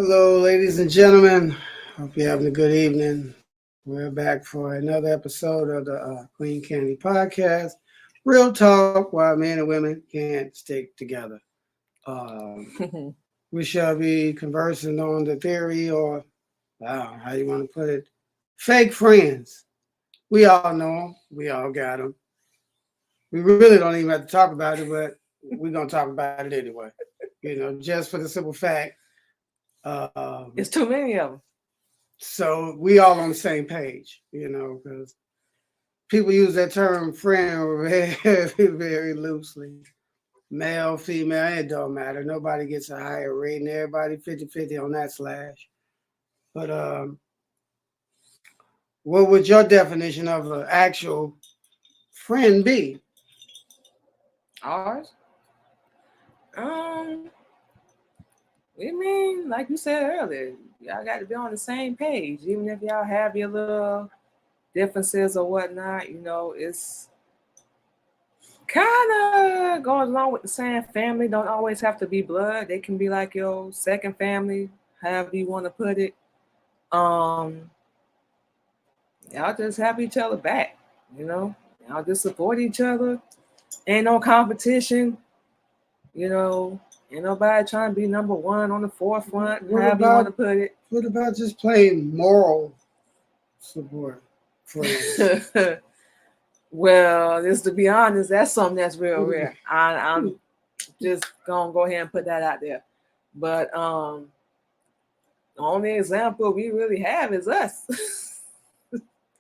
Hello, ladies and gentlemen. Hope you're having a good evening. We're back for another episode of the Queen Candy Podcast. Real talk why men and women can't stick together. We shall be conversing on the theory or, wow, how you want to put it, fake friends. We all know them. We all got them. We really don't even have to talk about it, but we're going to talk about it anyway. Just for the simple fact. It's too many of them. So we all on the same page, because people use that term friend very, very loosely. Male, female, it don't matter. Nobody gets a higher rating. Everybody 50-50 on that slash. But what would your definition of an actual friend be? Ours? We mean, like you said earlier, y'all got to be on the same page. Even if y'all have your little differences or whatnot, it's kind of goes along with the same family. Don't always have to be blood. They can be like your second family, however you want to put it. Y'all just have each other back, you know. Y'all just support each other. Ain't no competition, Ain't nobody trying to be number one on the forefront, however you want to put it. What about just plain moral support? Well, just to be honest, that's something that's real rare. I'm just gonna go ahead and put that out there. But the only example we really have is us.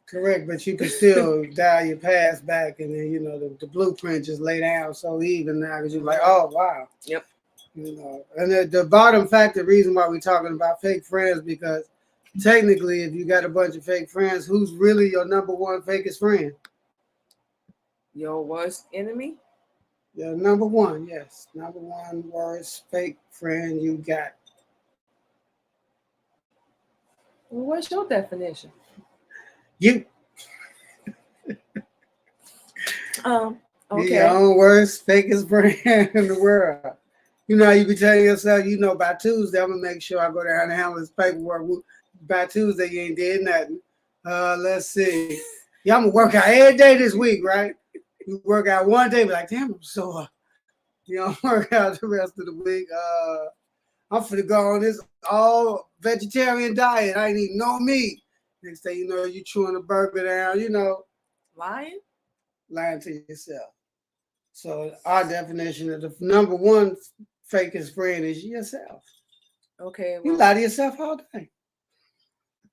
Correct, but you can still dial your past back, and then the blueprint just lay down so even now because you're like, oh wow. Yep. And the bottom fact, the reason why we're talking about fake friends, because technically, if you got a bunch of fake friends, who's really your number one fakest friend? Your worst enemy? Your number one, yes. Number one worst fake friend you got. Well, what's your definition? You. Okay. Your own worst fakest friend in the world. How you be telling yourself, by Tuesday, I'm going to make sure I go down and handle this paperwork. By Tuesday, you ain't did nothing. Let's see. Yeah, I'm going to work out every day this week, right? You work out one day, be like, damn, I'm sore. Work out the rest of the week. I'm finna go on this all vegetarian diet. I ain't eating no meat. Next thing you know, you chewing a burger down, Lying? Lying to yourself. So our definition of the number one fakest friend is yourself. Okay. Well, you lie to yourself all day.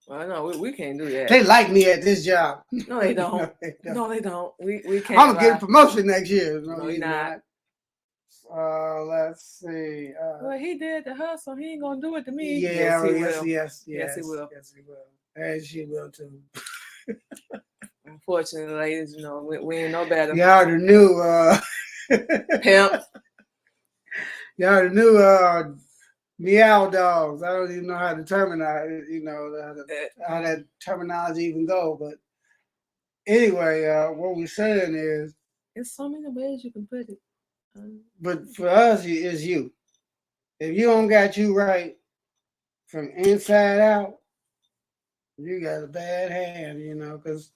Well, no, we can't do that. They like me at this job. No, they don't. No, they don't. We can't. I'm gonna get a promotion next year. No, you're not. Let's see. Well, he did the hustle. He ain't gonna do it to me. Yeah, yes, he will. Yes, he will. Yes, he will. And she will too. Unfortunately, ladies, we ain't no better. Y'all already knew. Pimp. Y'all already knew. Meow dogs. I don't even know how to terminate. How that terminology even go. But anyway, what we're saying is, there's so many ways you can put it. But for us, it's you. If you don't got you right from inside out, you got a bad hand, because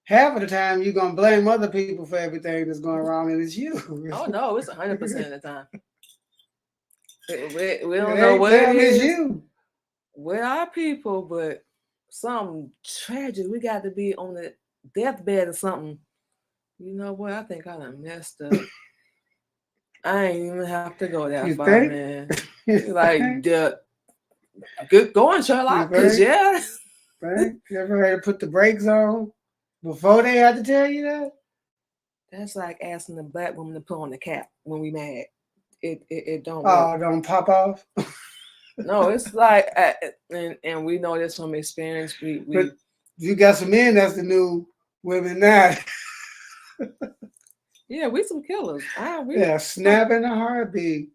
half of the time you're going to blame other people for everything that's going wrong, and it's you. Oh, no, it's 100% of the time. We don't know what it is. You. We're our people, but something tragic. We got to be on the deathbed or something. You know what? I think I done messed up. I ain't even have to go that far, man. Like, good going, Sherlock. Cause yeah. Right? You ever had to put the brakes on before they had to tell you that? That's like asking the black woman to put on the cap when we mad. It don't. Oh, don't pop off. No, it's like, and we know this from experience. But you got some men that's the new women now. Yeah, we some killers. Yeah, snap in a heartbeat.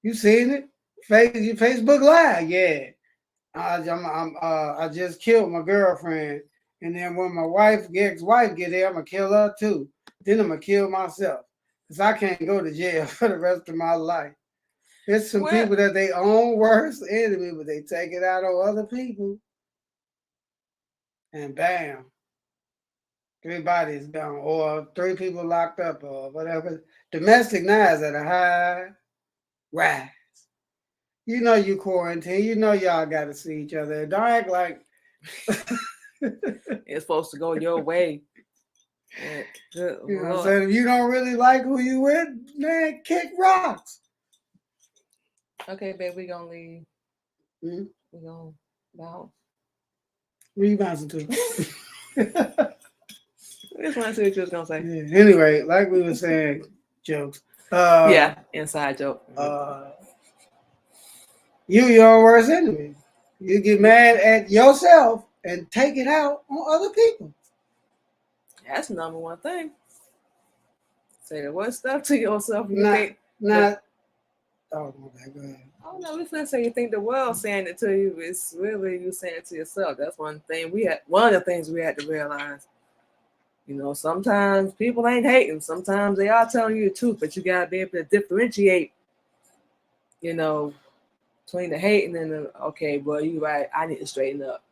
You seen it? Facebook Live, yeah. I just killed my girlfriend, and then when my ex-wife get there, I'm gonna kill her too. Then I'm gonna kill myself, cause I can't go to jail for the rest of my life. It's some Well, people that they own worst enemy, but they take it out on other people, and bam, 3 bodies gone, or 3 people locked up, or whatever. Domestic now is at a high rise. You know you quarantine. You know y'all got to see each other. Don't act like it's supposed to go your way. And good you know what I'm Lord. saying. If you don't really like who you with, man, kick rocks. Okay, babe, we gonna leave. Hmm? We gonna bounce. Where you bouncing to? I just want to see what you was gonna say. Yeah, anyway, like we were saying, jokes. Yeah, inside joke. You your own worst enemy. You get mad at yourself and take it out on other people. That's the number one thing. Say the worst stuff to yourself. You Not, think not. Oh my God, go ahead. oh no, we finna say you think the world's saying it to you. It's really you saying it to yourself. That's one thing one of the things we had to realize. You know, sometimes people ain't hating. Sometimes they are telling you the truth, but you gotta be able to differentiate, you know, between the hating and the okay, well, you right, I need to straighten up.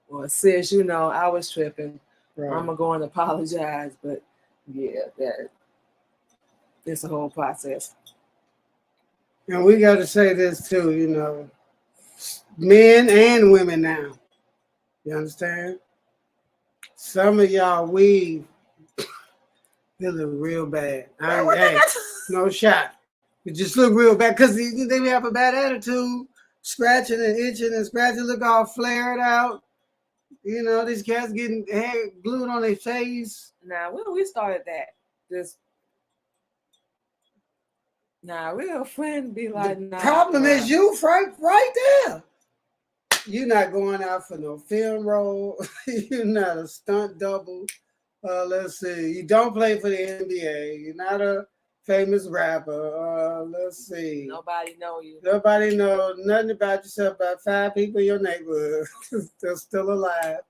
Or sis, you know, I was tripping. Right. I'm gonna go and apologize, but yeah, that it's a whole process. And we got to say this too, you know, men and women now. You understand? Some of y'all weave feeling real bad. Hey, no shot. It just look real bad because they have a bad attitude, scratching and itching and scratching, look all flared out. You know, these cats getting hair glued on their face. Now, when we started that, just real friend be like, The problem bruh. is you, Frank, right there. You're not going out for no film role. You're not a stunt double. Let's see. You don't play for the NBA. You're not a famous rapper. Let's see. Nobody know you. Nobody know nothing about yourself. About 5 people in your neighborhood they're still alive,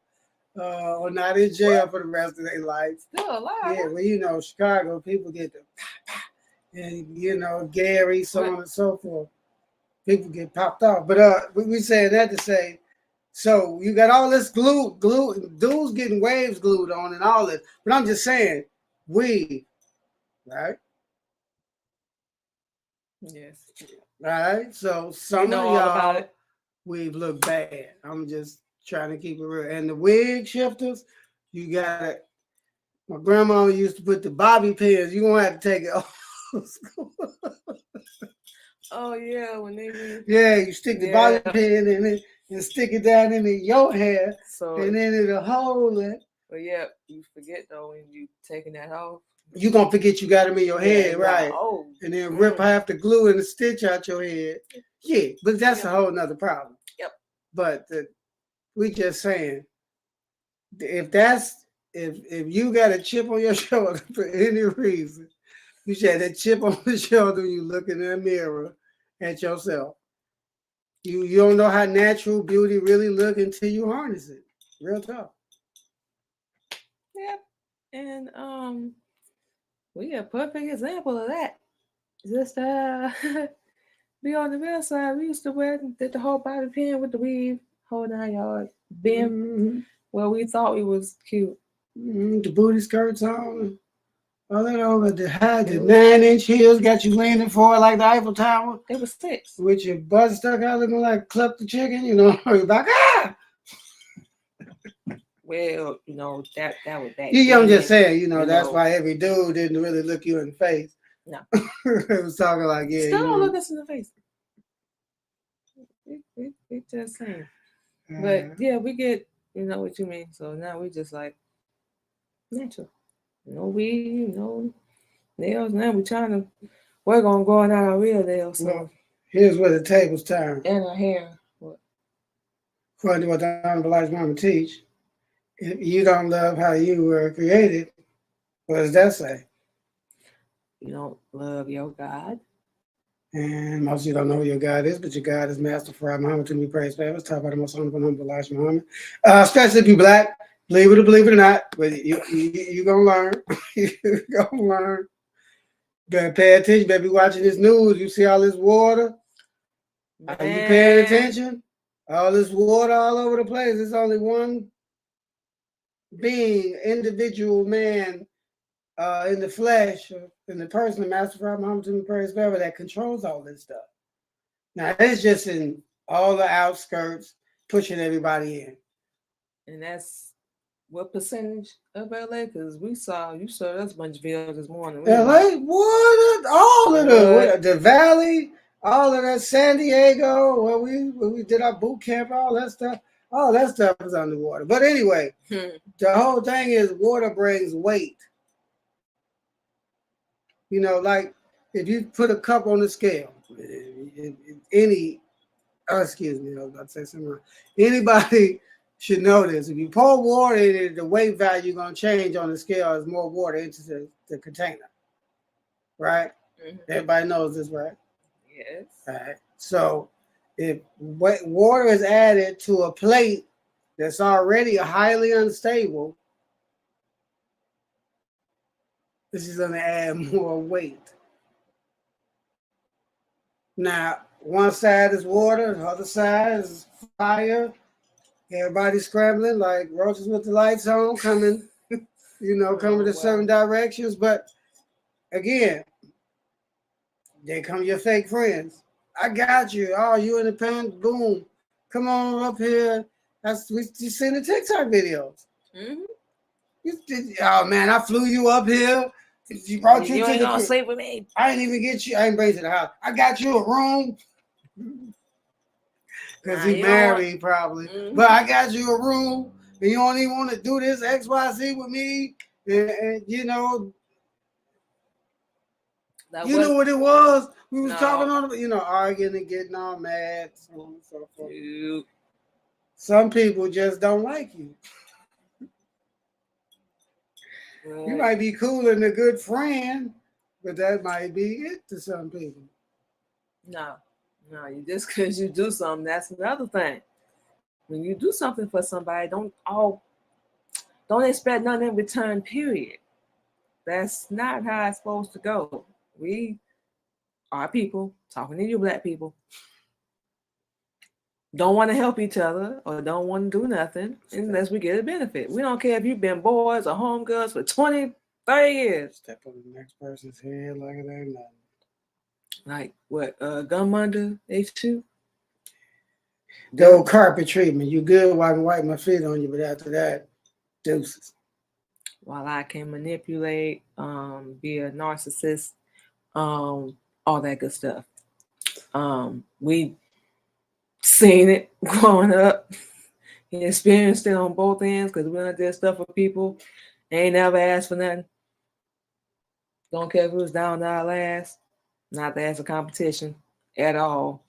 or not in jail for the rest of their life. Still alive? Yeah, well, you know, Chicago people get the and you know Gary, so on and so forth. People get popped off. But we saying that to say, so you got all this glue, dudes getting waves glued on and all this. But I'm just saying, right? Yes. Right? So some You know of all y'all about it. weave look bad. I'm just trying to keep it real. And the wig shifters, you got it. My grandma used to put the bobby pins. You won't have to take it off. Oh yeah, when they yeah, you stick the bobby pin in it and stick it down into your hair, so and then it'll hold it. But yeah, you forget though when you taking that off. You gonna forget you got them in your head, right? Oh, and then rip half the glue and the stitch out your head. Yeah, but that's a whole nother problem. Yep. But we just saying, if you got a chip on your shoulder for any reason, you should have that chip on the shoulder when you look in the mirror at yourself. You don't know how natural beauty really look until you harness it. Real tough. Yep. And we a perfect example of that. Just be on the real side. We used to wear the whole body pin with the weave, whole 9 yards, bim. Mm-hmm. Well, we thought we was cute. Mm-hmm. The booty skirts on. Oh, that over the high, the 9-inch heels got you leaning forward like the Eiffel Tower. It was 6. With your butt stuck out looking like Cluck the Chicken, you know, you're like, ah! Well, you know, that was that. I'm just saying, you know, that's why every dude didn't really look you in the face. No. It was talking like, yeah. Still don't look us in the face. We just saying. But yeah, we get, you know what you mean. So now we just like natural. No weave, no nails. Now we're trying to work on growing out our real nails. So. Well, here's where the tables turn. And our hair. What? According to what the Honorable Elijah Muhammad teach, if you don't love how you were created, what does that say? You don't love your God. And most of you don't know who your God is, but your God is Master Farad Muhammad, to be praised forever. Talk about the most honorable Elijah Muhammad. Especially if you're black, believe it or not, but you're going to learn. You're going to learn. Better pay attention, better be watching this news. You see all this water Are you paying Man. attention? All this water all over the place. There's only one being, individual man in the flesh, in the person of Master Father Muhammad praise forever, that controls all this stuff. Now it's just in all the outskirts, pushing everybody in. And that's what percentage of LA? Because you showed us a bunch of videos this morning. LA, what? All of the valley, all of that, San Diego, where we did our boot camp, all that stuff is underwater. But anyway, the whole thing is water brings weight. You know, like if you put a cup on the scale, excuse me, I was about to say something wrong. Anybody should know this. If you pour water in it, the weight value going to change on the scale as more water into the container. Right? Mm-hmm. Everybody knows this, right? Yes. All right. So if water is added to a plate that's already highly unstable, this is going to add more weight. Now, one side is water, the other side is fire. Everybody's scrambling like roaches with the lights on, coming to certain directions. But again, they come your fake friends. I got you. Oh, you independent? Boom. Come on up here. We seen the TikTok videos. Mm-hmm. Oh man, I flew you up here. You brought you ain't gonna sleep with me. I didn't even get you. I ain't bring you to the house. I got you a room. Because he married probably. Mm-hmm. But I got you a room and you don't even want to do this XYZ with me. And you know. You know what it was? We was talking on, arguing and getting all mad, so on and so forth. Some people just don't like you. Right. You might be cool and a good friend, but that might be it to some people. No, just because you do something, that's another thing. When you do something for somebody, don't expect nothing in return, period. That's not how it's supposed to go. We are people, talking to you black people, don't want to help each other or don't want to do nothing unless we get a benefit. We don't care if you've been boys or homegirls for 20, 30 years. Step on the next person's head like it ain't nothing. Like what? Gumunda H2? The old carpet treatment. You good while I can wipe my feet on you, but after that, deuces. While I can manipulate, be a narcissist, all that good stuff. We seen it growing up, experienced it on both ends because we done did stuff for people. Ain't never asked for nothing. Don't care if it was down to our last. Not that it's a competition at all.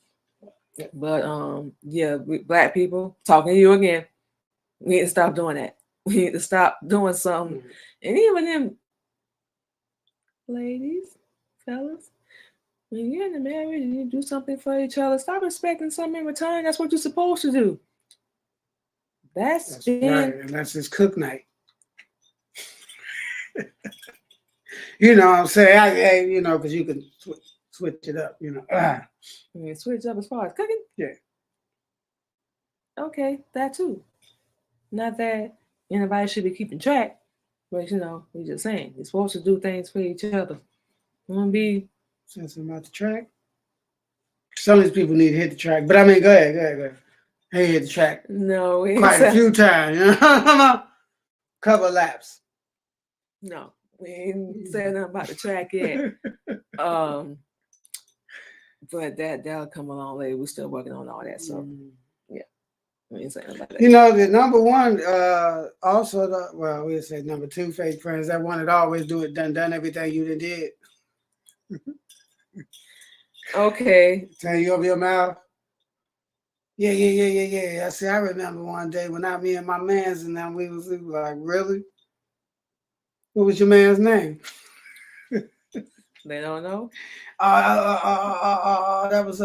But black people, talking to you again, we need to stop doing that. We need to stop doing something. And even them ladies, fellas, when you're in a marriage and you do something for each other, stop expecting something in return. That's what you're supposed to do. That's right. And that's just cook night. You know what I'm saying? Because you can switch it up, You can switch up as far as cooking? Yeah. Okay, that too. Not that anybody should be keeping track, but we're just saying you're supposed to do things for each other. You want to be sensitive about the track. Some of these people need to hit the track, but I mean, go ahead. Hey, hit the track. No, quite a few times. Couple laps. No, we ain't saying nothing about the track yet. But that'll come along later. We're still working on all that stuff. Yeah. We ain't saying about that. The number one, we'll say number two fake friends, that one that always done everything you did. Okay. Tell you over your mouth. Yeah. I remember one day when me and my mans and them, we was like, really? What was your man's name? They don't know. That was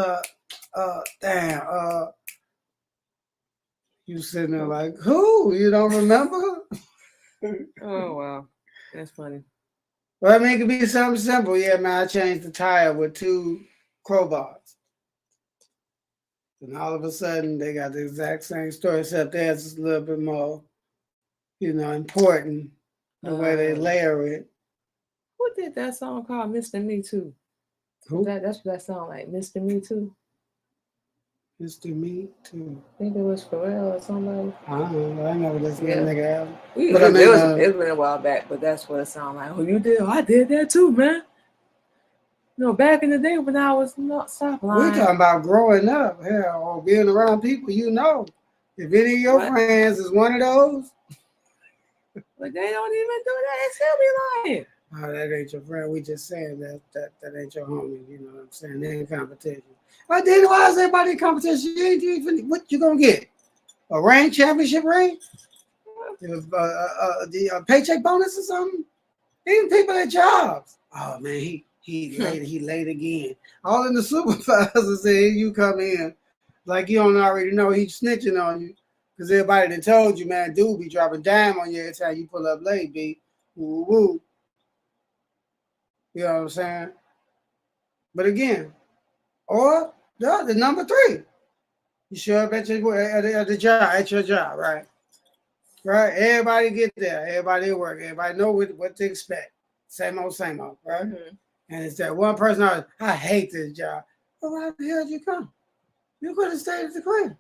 you sitting there like, who? You don't remember? Oh wow, that's funny. Well, I mean, it could be something simple. Yeah, man, I changed the tire with 2 crowbars. And all of a sudden, they got the exact same story, except theirs is a little bit more, important the way they layer it. Who did that song called Mr. Me Too? Who? That's what that song like, Mr. Me Too. Mr. Me Too. I think it was Pharrell or somebody. I don't know. I never listened to that nigga album. It's been a while back, but that's what it sounded like. Oh, you did? Oh, I did that too, man. Back in the day when I was not stop lying. We're talking about growing up, hell, or being around people If any of your friends is one of those. But they don't even do that. They still be lying. Oh, that ain't your friend. We just saying that ain't your homie. You know what I'm saying? They ain't competition. But then why is everybody in competition? What you gonna get? A ring, championship ring? The paycheck bonus or something? Even people at jobs. Oh man, he late again. All in the supervisor say you come in like you don't already know he's snitching on you because everybody done told you, man, dude be dropping dime on you every time you pull up late, B. Woo woo. You know what I'm saying? But again, or the number 3. You show up at your job, right? Right? Everybody get there. Everybody at work. Everybody know what to expect. Same old, right? Mm-hmm. And it's that one person, I hate this job. Well, why the hell did you come? You could have stayed at the crib.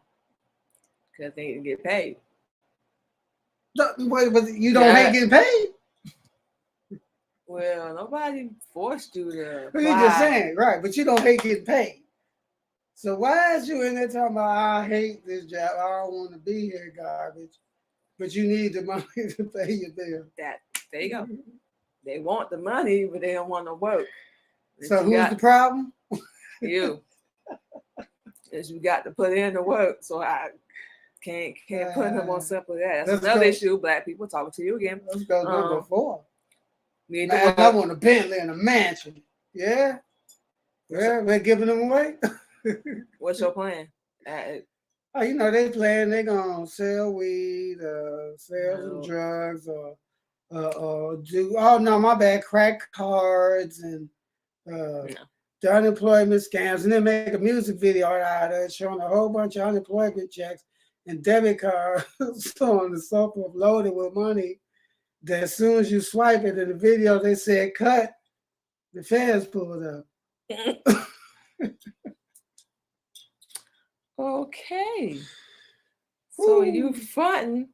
Because they didn't get paid. But you don't hate getting paid? Well, nobody forced you to. Well, you're just saying, right? But you don't hate getting paid. So why is you in there talking about, I hate this job, I don't want to be here, garbage, but you need the money to pay your bill? There you go. They want the money, but they don't want to work. So who's the problem? You. Is you got to put in the work, so I can't put them on simple that. That's another issue. Black people talking to you again. Let's go number 4. Man, I want a Bentley and a mansion. Yeah? Yeah, we're giving them away. What's your plan? They plan they're gonna sell weed, sell some drugs, or do my bad, crack cards and the unemployment scams, and then make a music video out of it showing a whole bunch of unemployment checks and debit cards on the so forth loaded with money. That as soon as you swipe it in the video, they said cut. The feds pulled up. Okay. So you fronting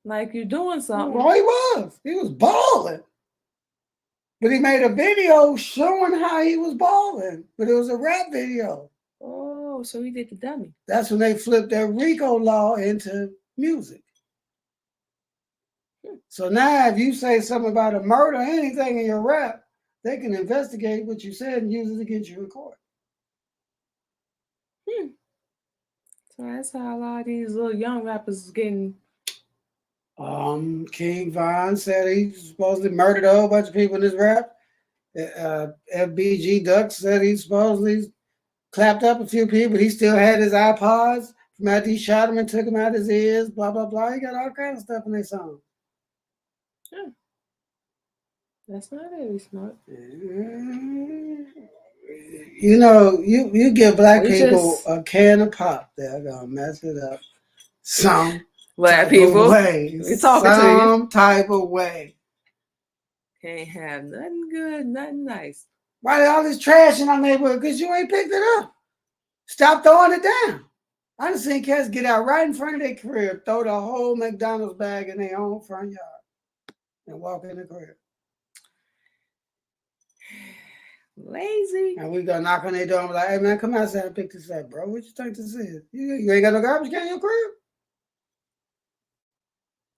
like you're doing something. Well, he was balling. But he made a video showing how he was balling. But it was a rap video. Oh, so he did the dummy. That's when they flipped their RICO law into music. So now if you say something about a murder or anything in your rap, they can investigate what you said and use it against you in court. So that's how a lot of these little young rappers is getting. King Von said he supposedly murdered a whole bunch of people in his rap. FBG Duck said he supposedly clapped up a few people. He still had his iPods from after he shot him and took him out his ears, blah, blah, blah. He got all kinds of stuff in their song. Yeah. That's not very smart. You give black people a can of pop, they're gonna mess it up. Some black people way. We talking to you. Some type of way. Can't have nothing good, nothing nice. Why did all this trash in our neighborhood? Because you ain't picked it up. Stop throwing it down. I done seen cats get out right in front of their crib, throw the whole McDonald's bag in their own front yard, and walk in the crib. Lazy. And we go knock on their door and be like, hey man, come outside and pick this up, bro. What you think this is? You ain't got no garbage can in your crib?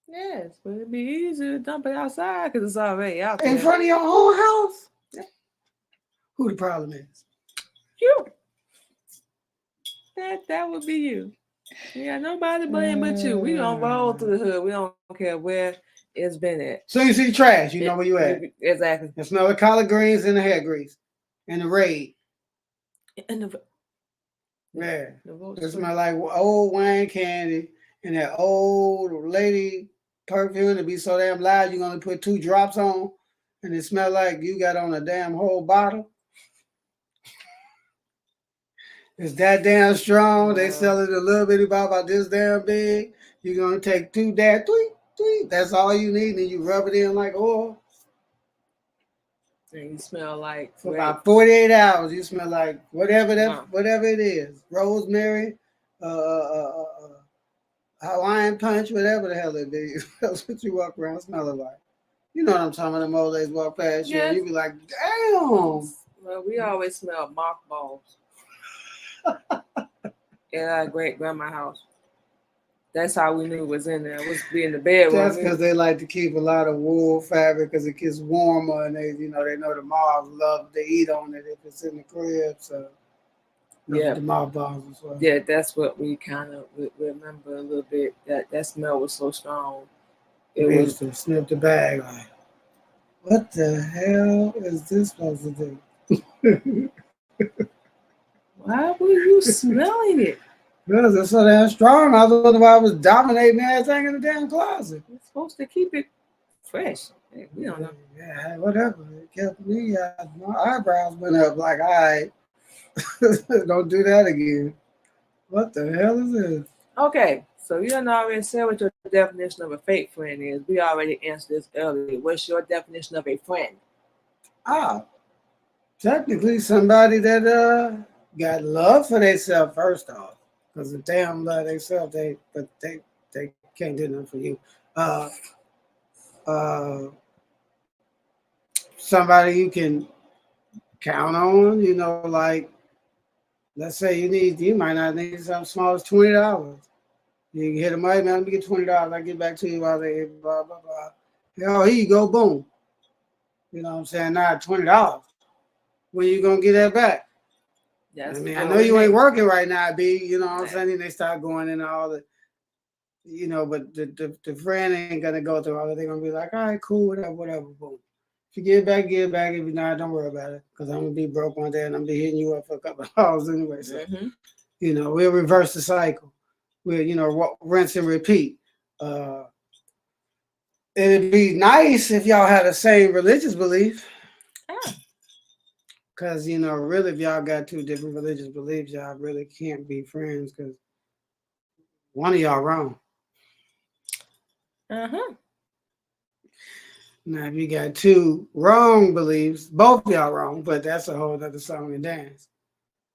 Yes, but it'd be easier to dump it outside because it's already out there. In front of your own house? Yeah. Who the problem is? You. That would be you. Yeah, nobody blame but you. We don't roll through the hood. We don't care where it's been at. So you see trash, you know where you at. Exactly. You smell the collard greens and the hair grease. And the Raid. And the It smell like old wine candy and that old lady perfume to be so damn loud you're gonna put 2 drops on and it smell like you got on a damn whole bottle. It's that damn strong. They Wow. sell it a little bitty bottle about this damn big. You're gonna take 2 dab, tweet. That's all you need, and you rub it in like oil. And you smell like For great. about 48 hours, you smell like whatever Wow. whatever it is. Rosemary, Hawaiian punch, whatever the hell it be. That's what you walk around smelling like. You know what I'm talking about? Them old ladies walk past you, and Yes. you be like, damn. Well, we always smell mothballs at our great grandma's house. That's how we knew it was in there. It was be in the bedroom. That's because they like to keep a lot of wool fabric because it gets warmer, and they know the moths love to eat on it if it's in the crib. So Yeah. the mothballs as well. Yeah, that's what we kind of remember a little bit. That smell was so strong. It We was used to snip the bag like, what the hell is this supposed to do? Why were you smelling it? Because it's so damn strong. I was wondering why I was dominating everything in the damn closet. You're supposed to keep it fresh. Hey, we don't know. Yeah, whatever. It kept me, my eyebrows went up like, all right, don't do that again. What the hell is this? Okay, so you done already said what your definition of a fake friend is. We already answered this earlier. What's your definition of a friend? Technically somebody that got love for themselves first off. Because if they don't love themselves, they can't do nothing for you. Somebody you can count on, like let's say you might not need something small as $20. You can hit them right, man, let me get $20. I get back to you while they blah blah blah. Oh, here you go, boom. You know what I'm saying? Now $20. When you gonna get that back? That's I know you ain't working right now, B. You know what I'm saying? They start going into all the, but the friend ain't gonna go through all that. They're gonna be like, all right, cool, whatever, boom. If you get it back, get it back. If you're not, don't worry about it. Because I'm gonna be broke one day and I'm gonna be hitting you up for a couple of hours anyway. So, we'll reverse the cycle. We'll, rinse and repeat. It'd be nice if y'all had the same religious belief. Because, really, if y'all got two different religious beliefs, y'all really can't be friends because one of y'all wrong. Now, if you got two wrong beliefs, both y'all wrong, but that's a whole other song and dance.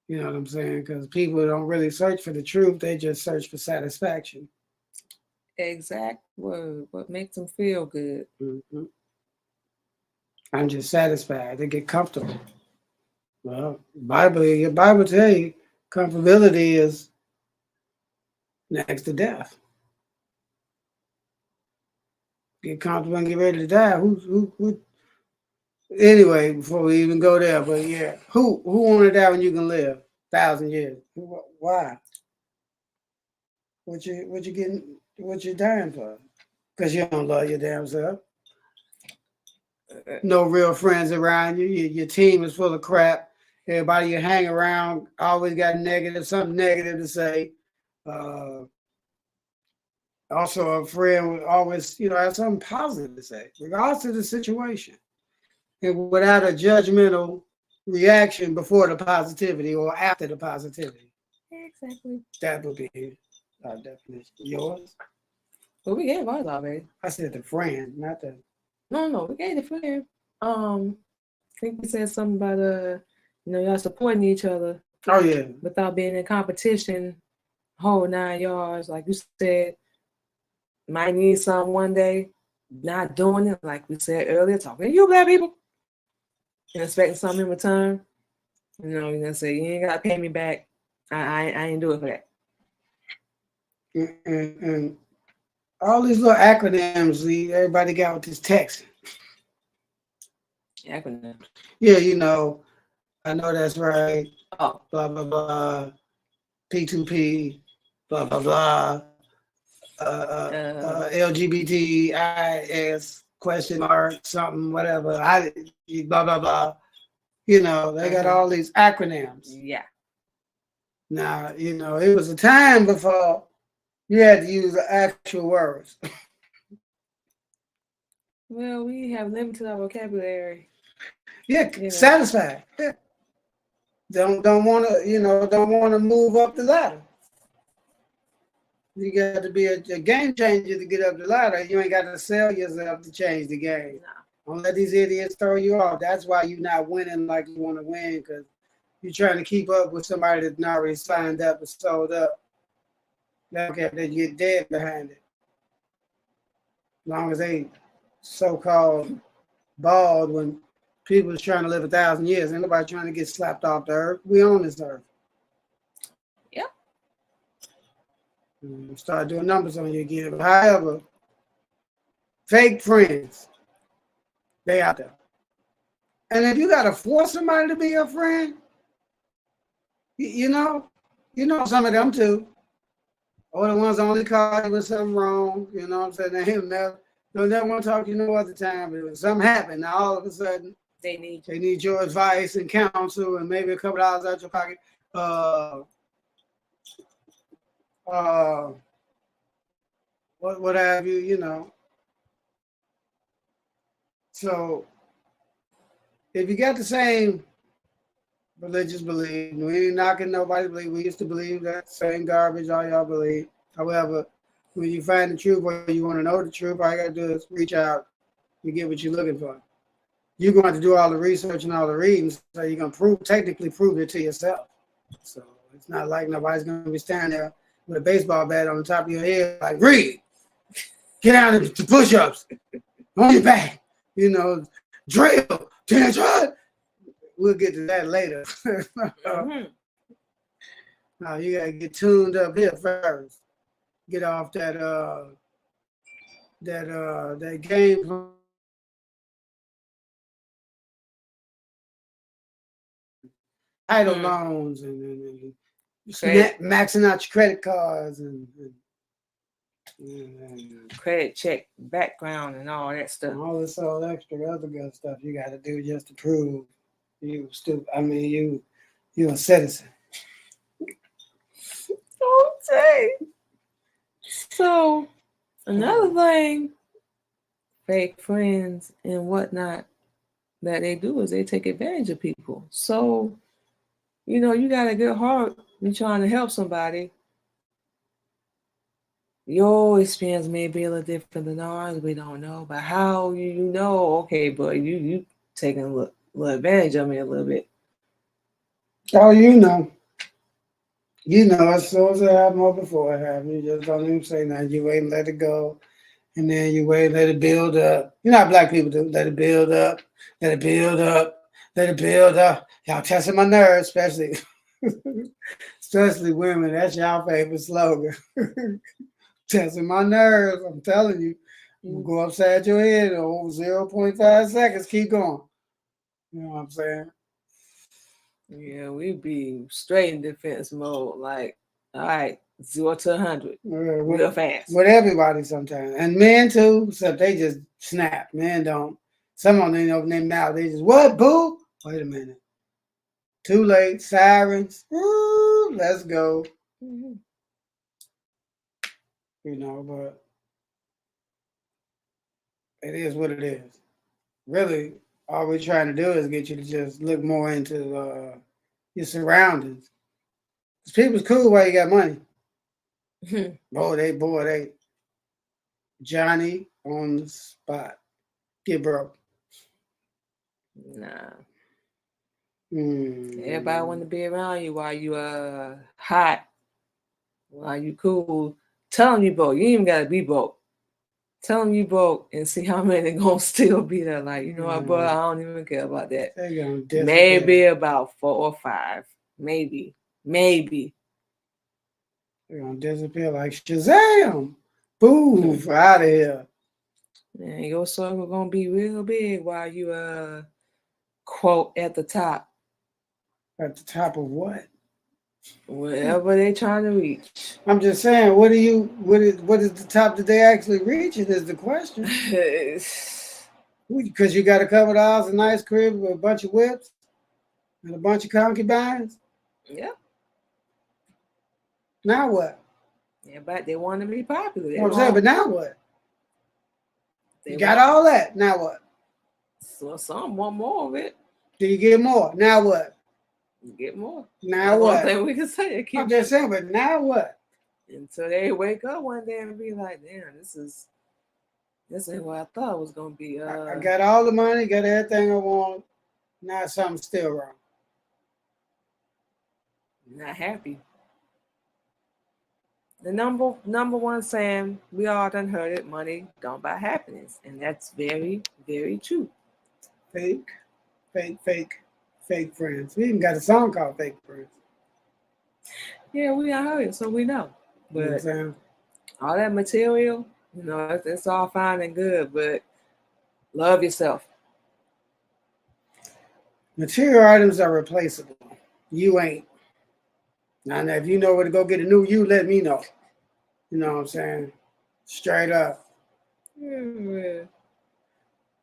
You know what I'm saying? Because people don't really search for the truth. They just search for satisfaction. Exact word. What makes them feel good. Mm-hmm. I'm just satisfied. They get comfortable. Well, your Bible tell you comfortability is next to death. Get comfortable and get ready to die. Who? Anyway, before we even go there, but yeah, who want to die when you can live 1,000 years? Why? What you dying for? Because you don't love your damn self. No real friends around you. Your team is full of crap. Everybody you hang around always got something negative to say. Also, a friend would always, have something positive to say, regardless of the situation, and without a judgmental reaction before the positivity or after the positivity. Exactly. That would be our definition. Yours? Well, we gave ours already. I said the friend, not the. No, we gave the friend. I think we said something about y'all supporting each other. Oh yeah. Without being in competition, whole 9 yards, like you said. Might need something one day, not doing it, like we said earlier, talking to you black people, and expecting something in return. You're gonna say, you ain't gotta pay me back. I ain't do it for that. And all these little acronyms everybody got with this text. Acronyms. Yeah, I know that's right. Oh. Blah, blah, blah. P2P, blah, blah, blah. LGBTIS question mark something whatever blah blah blah. They got all these acronyms. Yeah. Now it was a time before you had to use the actual words. Well, we have limited our vocabulary. Yeah, satisfied. Yeah. don't want to, don't want to move up the ladder. You got to be a game changer to get up the ladder. You ain't got to sell yourself to change the game. No. Don't let these idiots throw you off. That's why you're not winning like you want to win, because you're trying to keep up with somebody that's not already signed up and sold up. Okay, they get dead behind it. As long as they so-called bald when people is trying to live 1,000 years. Ain't nobody trying to get slapped off the earth. We own this earth. Yeah. Start doing numbers on you again. But however, fake friends, they out there. And if you got to force somebody to be your friend, you know some of them too. Or the ones only call you when something wrong. You know what I'm saying? They'll never want to talk to you no other time. But when something happened, now all of a sudden, they need your advice and counsel and maybe a couple dollars out your pocket. What have you, So if you got the same religious belief, we ain't knocking nobody's belief. We used to believe that same garbage all y'all believe. However, when you find the truth or you want to know the truth, all you got to do is reach out. You get what you're looking for. You're going to have to do all the research and all the reading, so you're going to technically prove it to yourself. So it's not like nobody's going to be standing there with a baseball bat on the top of your head, like, read, get out of the push-ups, on your back, drill, 10 try. We'll get to that later. No, you got to get tuned up here first. Get off that game. Title loans and maxing out your credit cards and credit check background and all that stuff. And all this all extra other good stuff you got to do just to prove you stupid. I mean, you a citizen. Okay. So another thing, fake friends and whatnot that they do is they take advantage of people. So, you got a good heart. You're trying to help somebody. Your experience may be a little different than ours. We don't know. But how okay, but you taking a little advantage of me a little bit. Oh, as soon as it happened or before it happened, you just don't even say nothing. You wait and let it go. And then you wait and let it build up. You know how black people do. Let it build up. Let it build up. Let it build up. Y'all testing my nerves, especially women. That's y'all favorite slogan. Testing my nerves. I'm telling you. You go upside your head over 0.5 seconds. Keep going. You know what I'm saying? Yeah, we be straight in defense mode. Like, all right, 0 to 100 real fast. With everybody sometimes. And men too, except they just snap. Men don't. Some of them open their mouth. They just, what, boo? Wait a minute. Too late. Sirens. Ooh, let's go. Mm-hmm. But it is what it is. Really, all we're trying to do is get you to just look more into your surroundings. Because people's cool while you got money. Boy, Johnny on the spot. Get broke. Nah. Everybody want to be around you while you hot, while you cool. Tell them you broke. You ain't even gotta be broke. Tell them you broke and see how many gonna still be there. Like, you know what, bro? I don't even care about that. Maybe about 4 or 5. Maybe. They're gonna disappear like Shazam. Boom, out of here. And your circle gonna be real big while you quote at the top. At the top of what? Wherever they trying to reach. I'm just saying, what is the top that they actually reaching is the question. Because you got a couple of dollars, a nice crib with a bunch of whips and a bunch of concubines. Yeah. Now what? Yeah, but they want to be popular. I'm saying, but now what? You got all that. Now what? So some want more of it. Do you get more? Now what? Get more. Now One what? thing we can say, it I'm keeps just saying, but now what? until they wake up one day and be like, damn, this ain't what I thought it was gonna be. I got all the money, got everything I want. Now something's still wrong. Not happy. The number one saying we all done heard it: money don't buy happiness, and that's very, very true. Fake, fake friends. We even got a song called Fake Friends. Yeah, we all heard it, so we know. You know what I'm But saying? all that material, it's all fine and good, but love yourself. Material items are replaceable. You ain't. Now, if you know where to go get a new you, let me know. You know what I'm saying? Straight up. Yeah.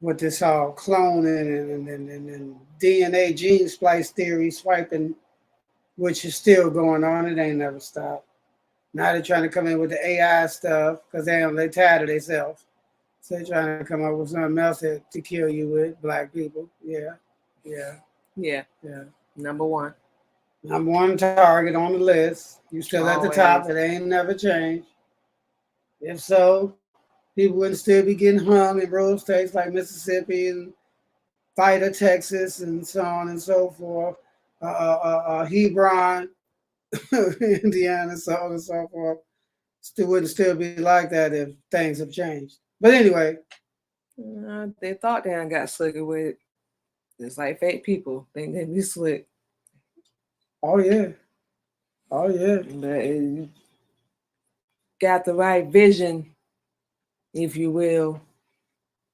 With this all cloning and DNA gene splice theory swiping, which is still going on. It ain't never stopped. Now they're trying to come in with the AI stuff because they tired of themselves. So they're trying to come up with something else to kill you with, black people. Yeah. Number one. Number one target on the list. You still at the top. Always. It ain't never changed. If so, people wouldn't still be getting hung in rural states like Mississippi and Fighter, Texas, and so on and so forth. Hebron, Indiana, so on and so forth. Still wouldn't still be like that if things have changed. But anyway, They thought they done got slicker with it. It's like fake people think they be slick. oh yeah, But you got the right vision, if you will,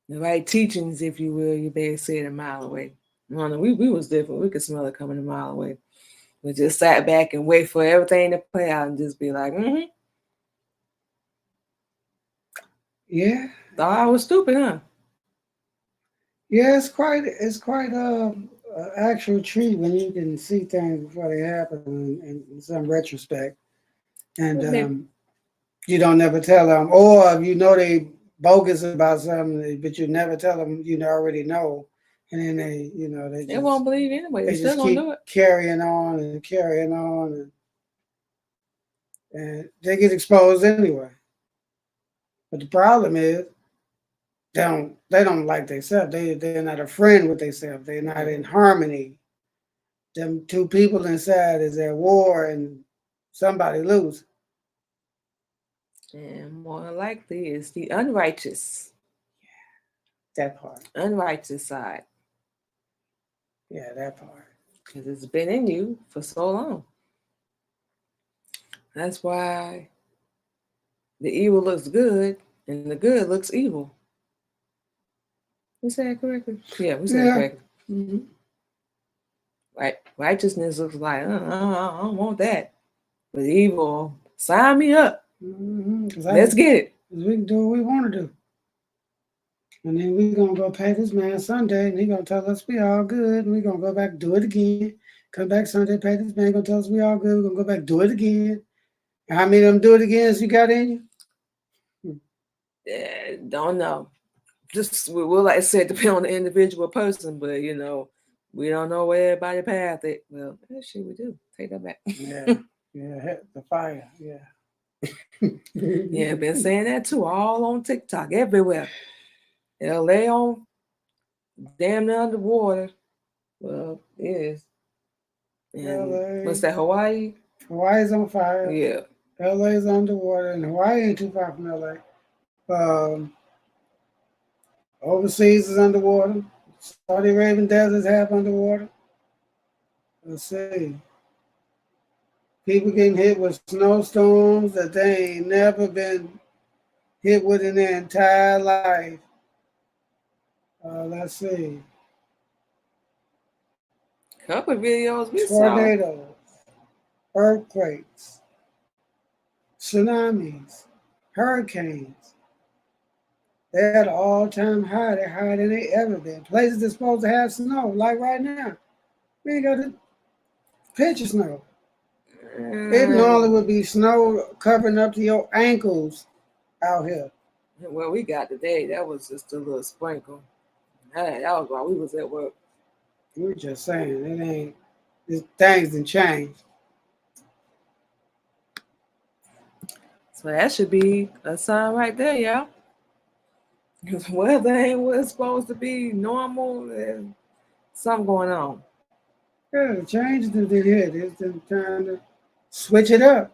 the right teachings, if you will, you better see it a mile away. No, we was different. We could smell it coming a mile away. We just sat back and wait for everything to play out and just be like, yeah. Thought I was stupid, huh? Yeah, it's quite actual treat when you can see things before they happen in some retrospect, and you don't never tell them, or if you know they bogus about something, but you never tell them you already know, and then they won't believe anyway. They still just gonna keep do it. carrying on and carrying on, and they get exposed anyway. But the problem is they don't like themselves. They're not a friend with themselves. They're not in harmony. Them two people inside is at war and somebody lose. And more likely it's the unrighteous. That part. Unrighteous side. Yeah, that part. Because it's been in you for so long. That's why the evil looks good and the good looks evil. We said it correctly? Yeah, we said it correctly. Mm-hmm. Right. Righteousness looks like, I don't want that. But evil, sign me up. Mm-hmm. Let's get it. We can do what we want to do. And then we're going to go pay this man Sunday, and he's going to tell us we all good. And we're going to go back, do it again. Come back Sunday, pay this man, going to tell us we all good. We're going to go back, do it again. And how many of them do it again as you got in you? Don't know. Just, we'll like I said, depend on the individual person, but, we don't know where everybody path it. Well, shit, we do. Take that back. Yeah, the fire, yeah. Yeah, been saying that too, all on TikTok, everywhere. LA on damn near underwater. Well, it is. And what's that, Hawaii? Hawaii's on fire. Yeah. LA's underwater, and Hawaii ain't too far from LA. Overseas is underwater. Saudi Arabian desert's half underwater. Let's see. People getting hit with snowstorms that they ain't never been hit with in their entire life. Let's see. Couple videos we Tornadoes, earthquakes, tsunamis, hurricanes. They're at an all-time high. They're higher than they ever been. Places that's supposed to have snow, like right now. We ain't got a pinch of snow. It normally would be snow covering up to your ankles out here. Well, we got today, that was just a little sprinkle. That was while we was at work. We're just saying, it ain't. things done changed. So that should be a sign right there, y'all. Because weather ain't what it's supposed to be normal, there's something going on. Yeah, the changes that they did is them trying to switch it up.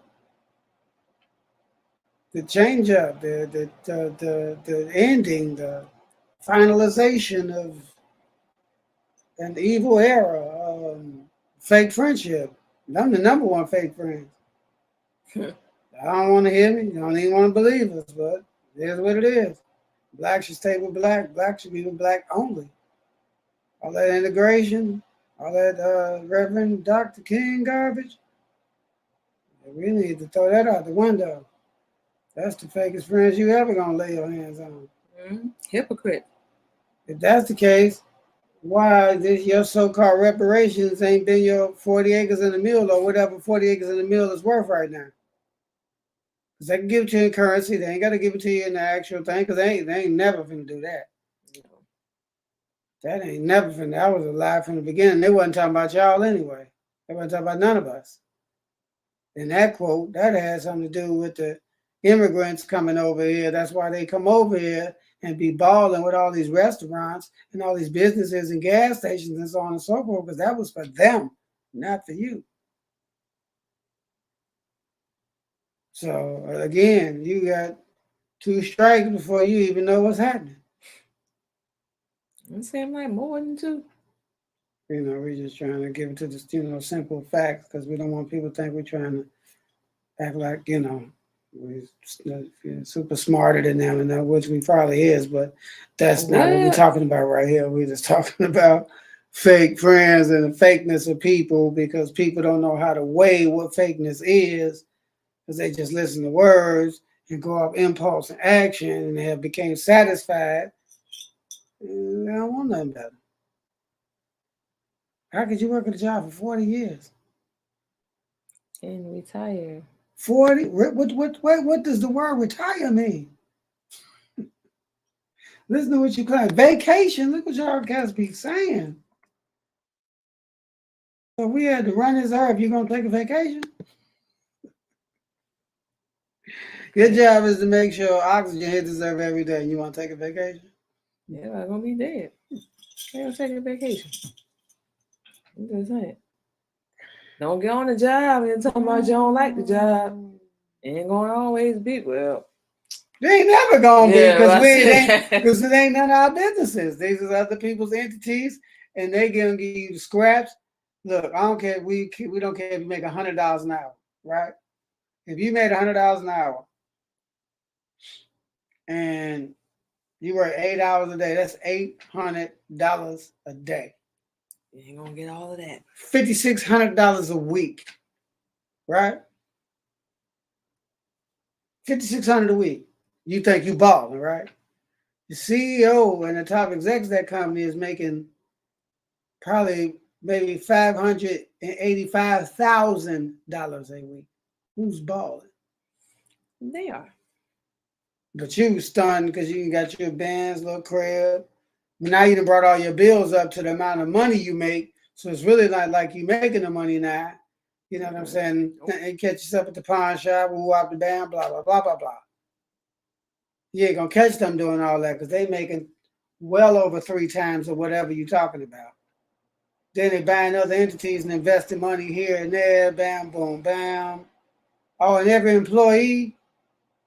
The change up, the ending, the finalization of an evil era, fake friendship. I'm the number one fake friend. I don't want to hear me. You don't even want to believe us, but it is what it is. Black should stay with black. Black should be with black only. All that integration, all that Reverend Dr. King garbage, we need to throw that out the window. That's the fakest friends you ever gonna lay your hands on. Hypocrite. If that's the case, why your so-called reparations ain't been your 40 acres and a mule or whatever 40 acres and a mule is worth right now? Because they can give it to you in currency. They ain't got to give it to you in the actual thing because they ain't never finna do that. That ain't never finna. That was a lie from the beginning. They wasn't talking about y'all anyway. They wasn't talking about none of us. And that quote, that had something to do with the immigrants coming over here. That's why they come over here and be balling with all these restaurants and all these businesses and gas stations and so on and so forth, because that was for them, not for you. So again, you got 2 strikes before you even know what's happening. It seems like more than 2. We're just trying to give it to the simple facts because we don't want people to think we're trying to act like, we're super smarter than them, and which we probably is, but that's not what we're talking about right here. We're just talking about fake friends and the fakeness of people because people don't know how to weigh what fakeness is because they just listen to words and go off impulse and action and they have became satisfied. And they don't want nothing better. How could you work at a job for 40 years? And retire. 40? What does the word retire mean? Listen to what you claim. Vacation. Look what y'all guys be saying. So we had to run this earth. You're going to take a vacation? Your job is to make sure oxygen hits this earth every day. You want to take a vacation? Yeah, I'm going to be dead. They're going to take a vacation. I'm just saying. Don't get on the job and talking about you don't like the job. Ain't going to always be, well. They ain't never going to be because it ain't none of our businesses. These are other people's entities and they going to give you scraps. Look, I don't care. We don't care if you make $100 an hour, right? If you made $100 an hour and you work 8 hours a day, that's $800 a day. You ain't gonna get all of that. $5,600 a week, right? $5,600 a week. You think you balling, right? The CEO and the top execs of that company is making probably maybe $585,000 a week. Who's balling? They are. But you stunned because you got your bands, little crib. Now you done brought all your bills up to the amount of money you make. So it's really not like you making the money now. You know what I'm saying? And catch yourself at the pawn shop, woo up the band, blah, blah, blah, blah, blah. You ain't gonna catch them doing all that because they making well over 3 times or whatever you're talking about. Then they buying other entities and investing money here and there, bam, boom, bam. Oh, and every employee,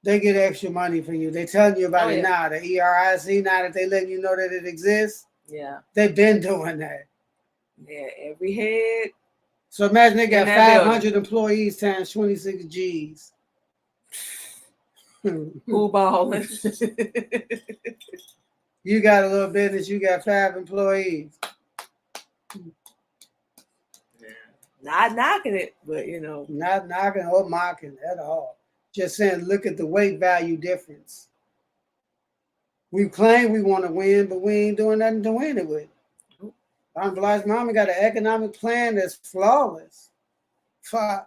they get extra money from you. They telling you about it now. The ERIC, now that they letting you know that it exists. Yeah. They've been doing that. Yeah, every head. So imagine they got 500 employees times 26 G's. Who balling? You got a little business, you got 5 employees. Not knocking it, but Not knocking or mocking at all. Just saying, look at the weight value difference. We claim we want to win, but we ain't doing nothing to win it with. Aunt Blythe's mama got an economic plan that's flawless. Flawless.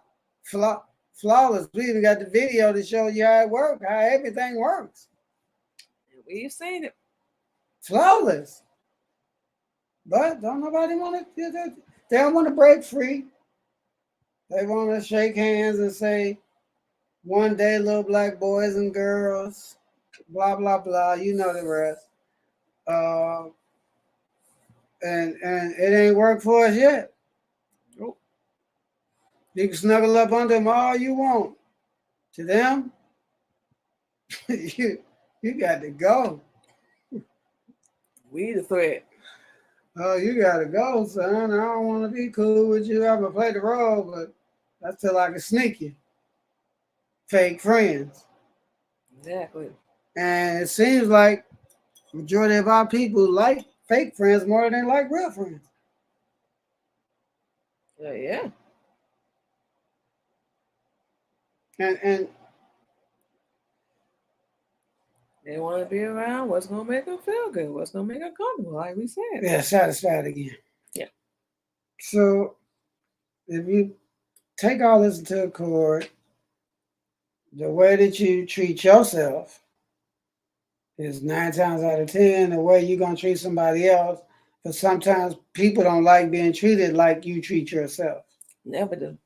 We even got the video to show you how it works, how everything works. We've seen it. Flawless. But don't nobody want to. They don't want to break free. They want to shake hands and say, one day, little black boys and girls, blah, blah, blah. You know the rest. Uh, and it ain't worked for us yet. Nope. You can snuggle up under them all you want. To them, you got to go. We the threat. Oh, you got to go, son. I don't want to be cool with you. I'm going to play the role, but that's till I can sneak you. Fake friends. Exactly. And it seems like majority of our people like fake friends more than they like real friends. Yeah. And they want to be around what's gonna make them feel good, what's gonna make them comfortable, like we said. yeah, satisfied again. Yeah. So if you take all this into accord, the way that you treat yourself is 9 times out of 10 the way you're gonna treat somebody else. But sometimes people don't like being treated like you treat yourself. Never do.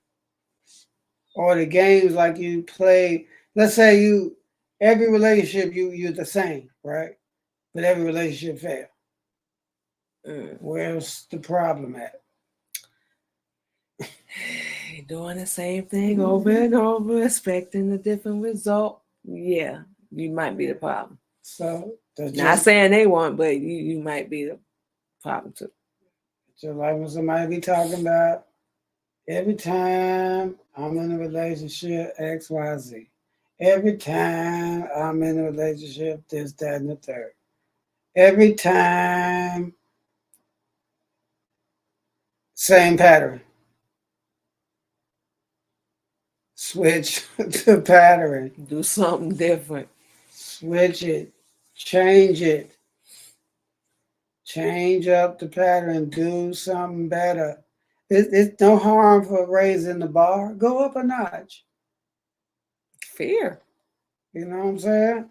Or the games like you play. Let's say every relationship you're the same, right? But every relationship fails. Where's the problem at? Doing the same thing over and over, expecting a different result. Yeah, you might be the problem. So not saying they won't, but you might be the problem too. Just like when somebody be talking about every time I'm in a relationship, XYZ. Every time I'm in a relationship, this, that, and the third. Every time, same pattern. Switch the pattern. Do something different. Switch it. Change it. Change up the pattern. Do something better. It's no harm for raising the bar. Go up a notch. Fear. You know what I'm saying?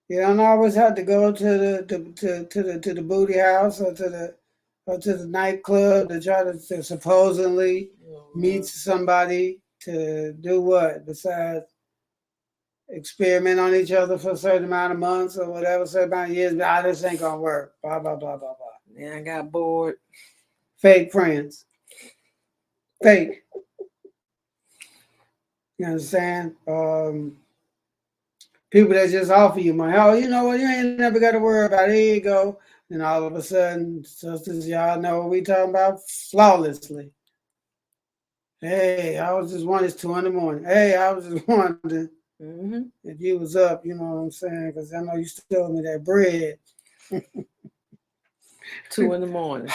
You don't always have to go to the booty house or to the nightclub to try to supposedly meet somebody to do what besides experiment on each other for a certain amount of months or whatever, certain amount of years. This ain't gonna work. Blah blah blah blah blah. Yeah, I got bored. Fake friends. Fake. You understand? People that just offer you money. Oh, you know what? You ain't never got to worry about it. Here you go. And all of a sudden, sisters, y'all know what we talking about flawlessly. Hey, I was just wondering, it's 2 a.m. Hey, I was just wondering if you was up, you know what I'm saying? Because I know you stole me that bread. 2 a.m.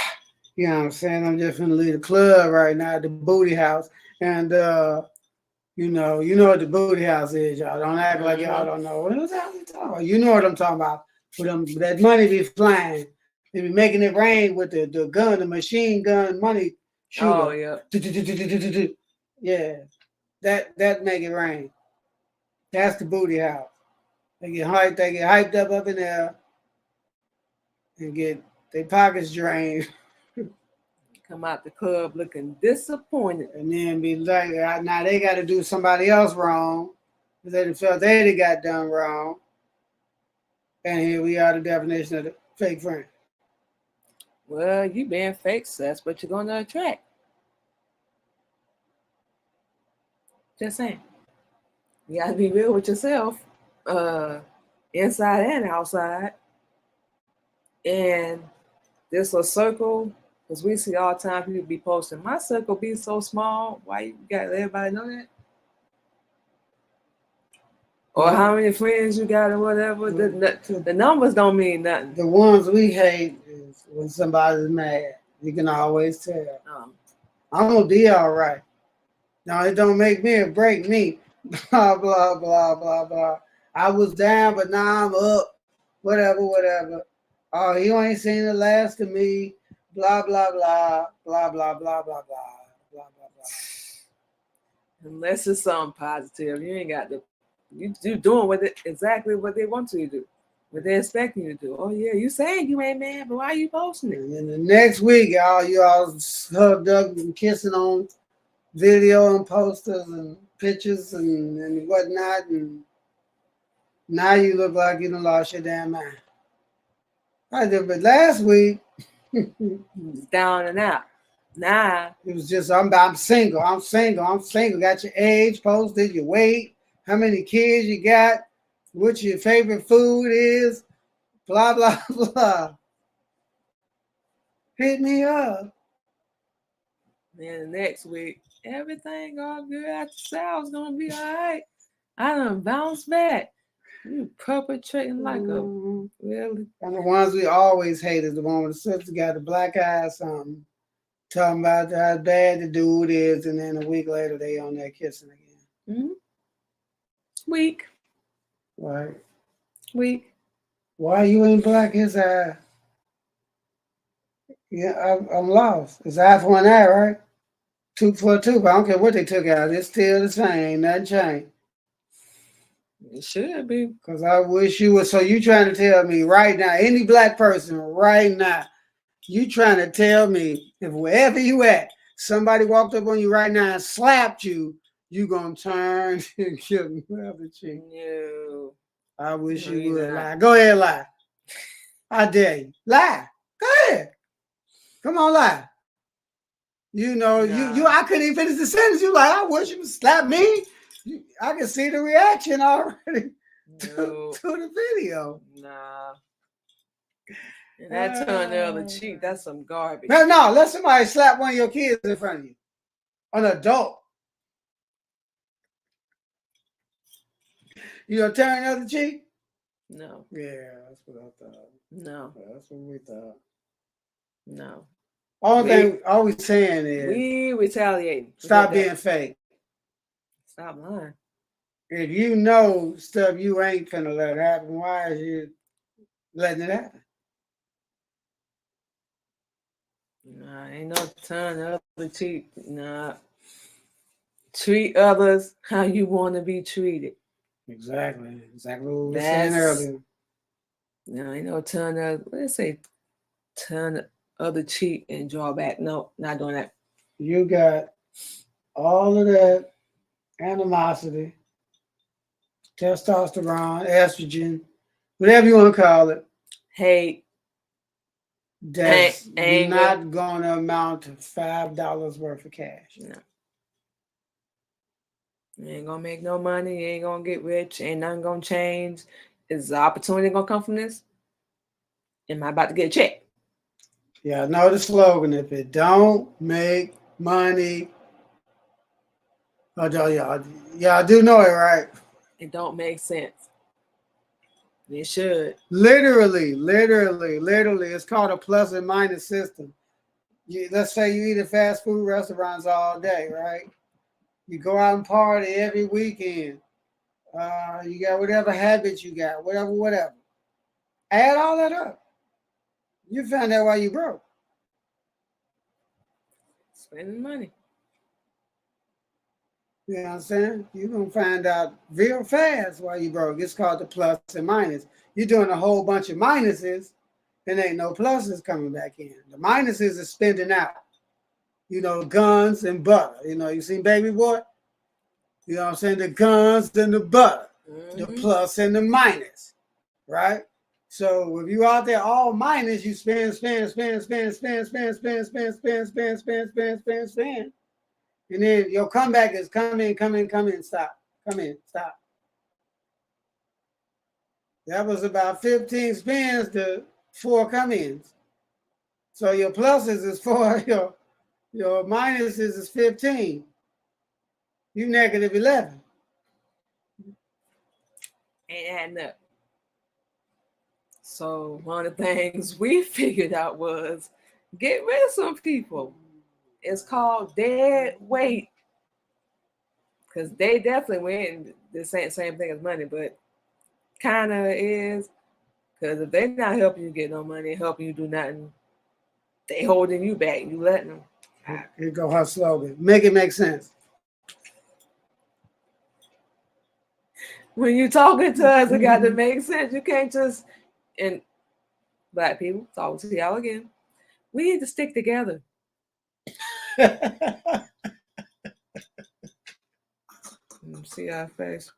You know what I'm saying? I'm just finna leave the club right now at the booty house. And you know what the booty house is, y'all. Don't act like y'all don't know. What was that we talking about? You know what I'm talking about. With that money be flying. They be making it rain with the gun, the machine gun money shooter. Oh, yeah. Yeah. That make it rain. That's the booty house. They get hyped up in there and get their pockets drained. Come out the club looking disappointed. And then be like, now they got to do somebody else wrong because they felt they got done wrong. And here we are, the definition of the fake friend. Well, you being fake, so that's what you're going to attract. Just saying. You got to be real with yourself, inside and outside. And this a circle, because we see all the time people be posting, my circle be so small, why you got to let everybody know that? Or how many friends you got or whatever. The numbers don't mean nothing. The ones we hate is when somebody's mad. You can always tell. I'm going to be all right. Now, it don't make me or break me. Blah, blah, blah, blah, blah. I was down, but now I'm up. Whatever. Oh, you ain't seen the last of me. Blah, blah, blah. Blah, blah, blah, blah, blah. Blah, blah, blah. Unless it's something positive. You ain't got to. You doing with it exactly what they want you to do. What they expecting you to do. Oh yeah, you saying you ain't mad, but why you posting it? And then the next week, you all hugged up and kissing on video and posters and pictures and whatnot. And now you look like you done lost your damn mind. I did, but last week, It's down and out. Nah, it was just, I'm single. I'm single. I'm single. Got your age posted, your weight, how many kids you got, what your favorite food is, blah, blah, blah. Hit me up. then the next week, everything all good. I said I was gonna be all right. I done bounced back. You perpetrating like a really. And the ones we always hate is the one with the sister got the black eye or something, talking about how bad the dude is, and then a week later they on there kissing again. Weak. Right? Weak. Why you ain't black his eye? Yeah, I'm lost. It's eye for an eye, right? 2 for a 2, but I don't care what they took out. It's still the same. Ain't nothing changed. It should be. Because I wish you would. So you trying to tell me right now, any black person right now, you trying to tell me if wherever you at, somebody walked up on you right now and slapped you, you gonna turn and give them the other cheek? No. I wish No, you you're would not. lie. Go ahead, lie. I dare you. Lie. Go ahead. Come on, lie. You know, you I couldn't even finish the sentence. You like, I wish you would slap me. I can see the reaction already No. to the video. Nah. And that turn the other cheek, that's some garbage. No, let somebody slap one of your kids in front of you. An adult. You gonna turn the other cheek? No. Yeah, that's what I thought. No. That's what we thought. No. All we saying is we retaliating. stop being fake. Stop lying. If you know stuff you ain't finna let happen, why is you letting it happen? Nah, ain't no turn the other cheek. Nah. Treat others how you want to be treated. Exactly. Exactly what we were saying earlier. No, ain't no turn the, let's say, turn the other cheek and draw back. No, not doing that. You got all of that animosity, testosterone, estrogen, whatever you want to call it. Hate. That's anger. not going to amount to $5 worth of cash. No. You ain't going to make no money. You ain't going to get rich. Ain't nothing going to change. Is the opportunity going to come from this? Am I about to get a check? Yeah, I know the slogan. If it don't make money, y'all do know it, right? It don't make sense. It should. Literally, it's called a plus and minus system. Let's say you eat at fast food restaurants all day, right? You go out and party every weekend. You got whatever habits you got, whatever. Add all that up. You find out why you broke. Spending money. You know what I'm saying? You're going to find out real fast why you broke. It's called the plus and minus. You're doing a whole bunch of minuses, and ain't no pluses coming back in. The minuses is spending out. You know, guns and butter. You know, you seen Baby Boy? You know what I'm saying? The guns and the butter. The plus and the minus, right? So if you out there all minus, you spend. And then your comeback is come in, stop. That was about 15 spins to 4 come-ins. So your pluses is 4, your minuses is 15. You negative 11. Ain't adding up. So one of the things we figured out was get rid of some people. It's called dead weight. Because they definitely win the same thing as money, but kind of is. Because if they're not helping you get no money, helping you do nothing, they holding you back. You letting them. Here go her slogan. Make it make sense. When you're talking to us, it got to make sense. You can't just and Black people, talking to y'all again. We need to stick together. See our face.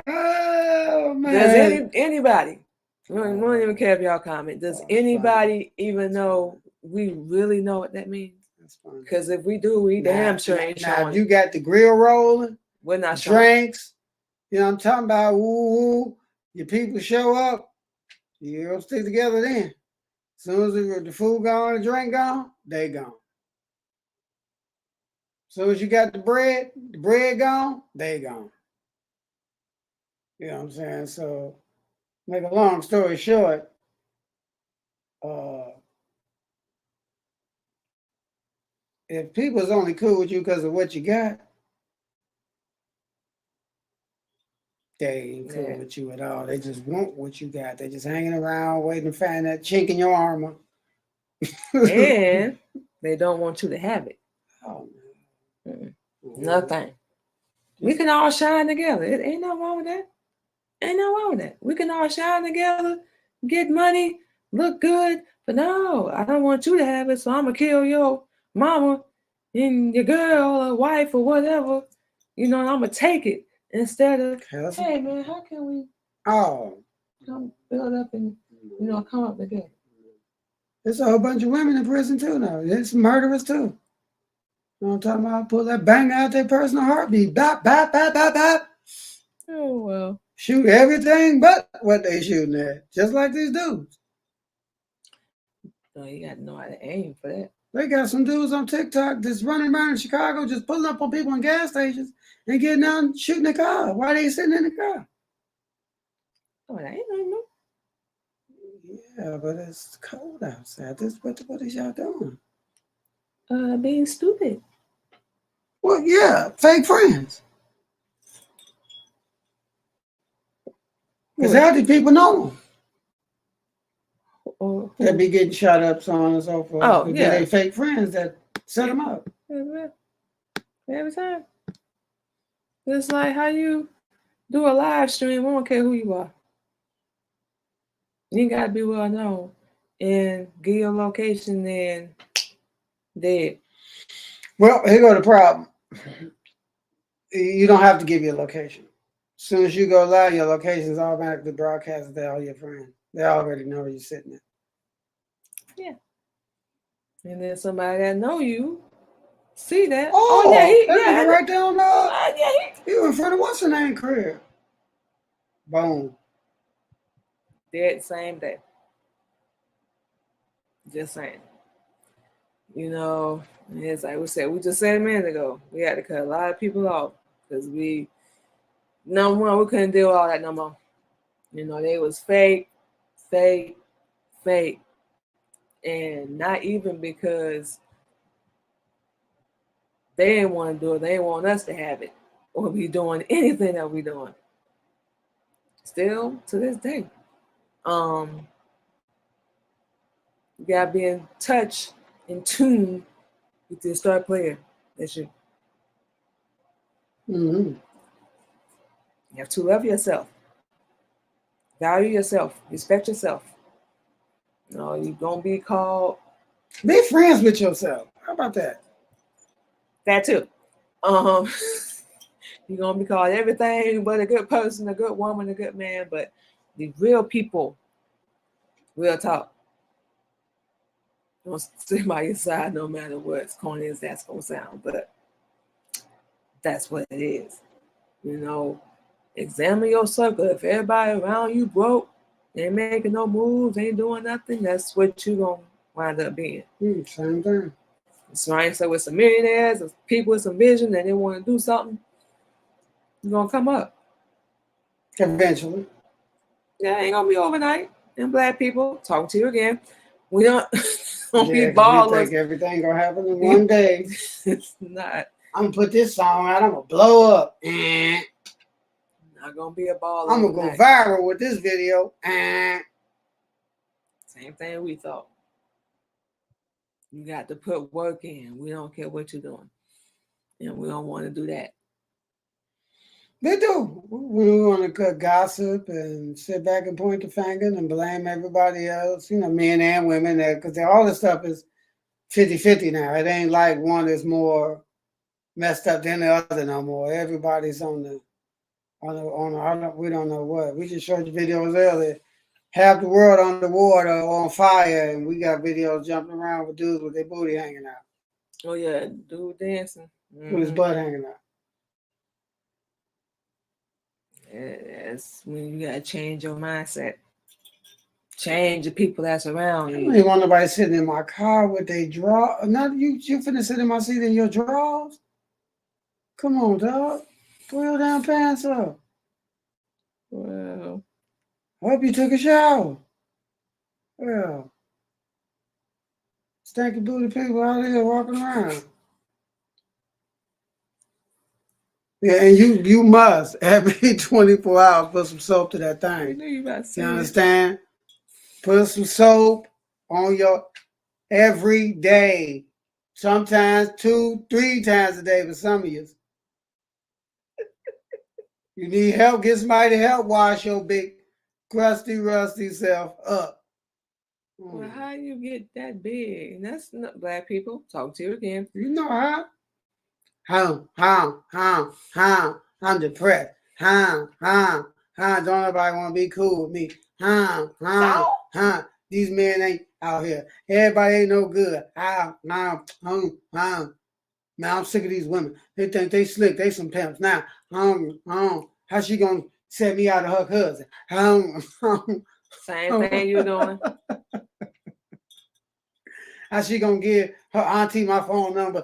Oh man. Does anybody? We don't even care if y'all comment. Does anybody even know we really know what that means? Because if we do, we damn sure ain't showing. If you got the grill rolling, we're not drinks. You know what I'm talking about? Woo, your people show up, you gonna stick together then. As soon as the food gone, the drink gone, they gone. As soon as you got the bread gone, they gone. You know what I'm saying? So, make a long story short, if people's only cool with you because of what you got, they ain't cool with you at all. They just want what you got. They just hanging around waiting to find that chink in your armor. And they don't want you to have it. Oh, man. Nothing. We can all shine together. It ain't nothing wrong with that. Ain't nothing wrong with that. We can all shine together, get money, look good. But no, I don't want you to have it, so I'm going to kill your mama and your girl or wife or whatever. You know, I'm going to take it instead of, hey, man, how can we come build up and, you know, come up together? There's a whole bunch of women in prison, too, now. There's murderers, too. You know what I'm talking about? Pull that bang out their personal heartbeat. Bop, bop, bop, bop, bop. Oh, well. Shoot everything but what they shooting at. Just like these dudes. No, you got to know how to aim for that. They got some dudes on TikTok just running around in Chicago, just pulling up on people in gas stations and getting out and shooting the car. Why they sitting in the car? Oh, that ain't nothing new. Yeah, but it's cold outside. What is y'all doing? Being stupid. Well, yeah, fake friends. Because how do people know them? They be getting shot up, so on and so forth. Oh, yeah. They fake friends that set them up. Every time. It's like how you do a live stream. I don't care who you are. You got to be well known and give your location and dead. Well, here go the problem. You don't have to give your location. As soon as you go live, your location is automatically broadcasted to all your friends. They already know where you're sitting at. Yeah. And then somebody that know you see that. Oh yeah, right down he was in front of what's her name crib. Boom. Dead same day. Just saying. You know, it's like we said, we just said a minute ago, we had to cut a lot of people off because number one, we couldn't deal with all that no more. You know, they was fake, and not even because they didn't want to do it, they didn't want us to have it or be doing anything that we doing. Still to this day, you gotta be in touch, in tune with your star player. That's you. Mm-hmm. You have to love yourself, value yourself, respect yourself. You know, you're gonna be called. Be friends with yourself. How about that? That too. You're gonna be called everything but a good person, a good woman, a good man. But the real people, real talk, don't sit by your side no matter what corny as that's gonna sound. But that's what it is. You know, examine your circle. If everybody around you broke, ain't making no moves, ain't doing nothing, that's what you gonna wind up being. Same thing. So I ain't say with some millionaires, people with some vision and they want to do something, you're gonna come up. Eventually. Yeah, ain't gonna be overnight. And Black people, talking to you again. We don't be ballers. You think everything gonna happen in one day. It's not. I'm gonna put this song out, I'm gonna blow up. Not gonna be a baller. I'm gonna go viral with this video. Same thing we thought. You got to put work in. We don't care what you're doing. And we don't want to do that. They do. We want to gossip and sit back and point the finger and blame everybody else, men and women, because all this stuff is 50-50 now. It ain't like one is more messed up than the other no more. Everybody's we don't know what. We just showed you videos earlier. Half the world underwater or on fire, and we got videos jumping around with dudes with their booty hanging out. Oh yeah, dude dancing. With his butt hanging out. That's when you gotta change your mindset. Change the people that's around you. I don't want nobody sitting in my car with their draw. Not you finna sit in my seat in your drawers. Come on, dog. Pull your damn pants up. Well, I hope you took a shower. Well, stinky booty people out here walking around. Yeah, and you must every 24 hours put some soap to that thing. You understand? Put some soap on your every day. Sometimes 2-3 times a day for some of you. You need help, get somebody to help wash your big, crusty, rusty self up. Well, how you get that big? And that's not black people. Talk to you again. You know how? I'm depressed. Don't nobody want to be cool with me. These men ain't out here. Everybody ain't no good. Man, I'm sick of these women. They think they slick. They some pimps. Now, how she gonna set me out of her cousin? Same thing you doing. How she gonna give her auntie my phone number?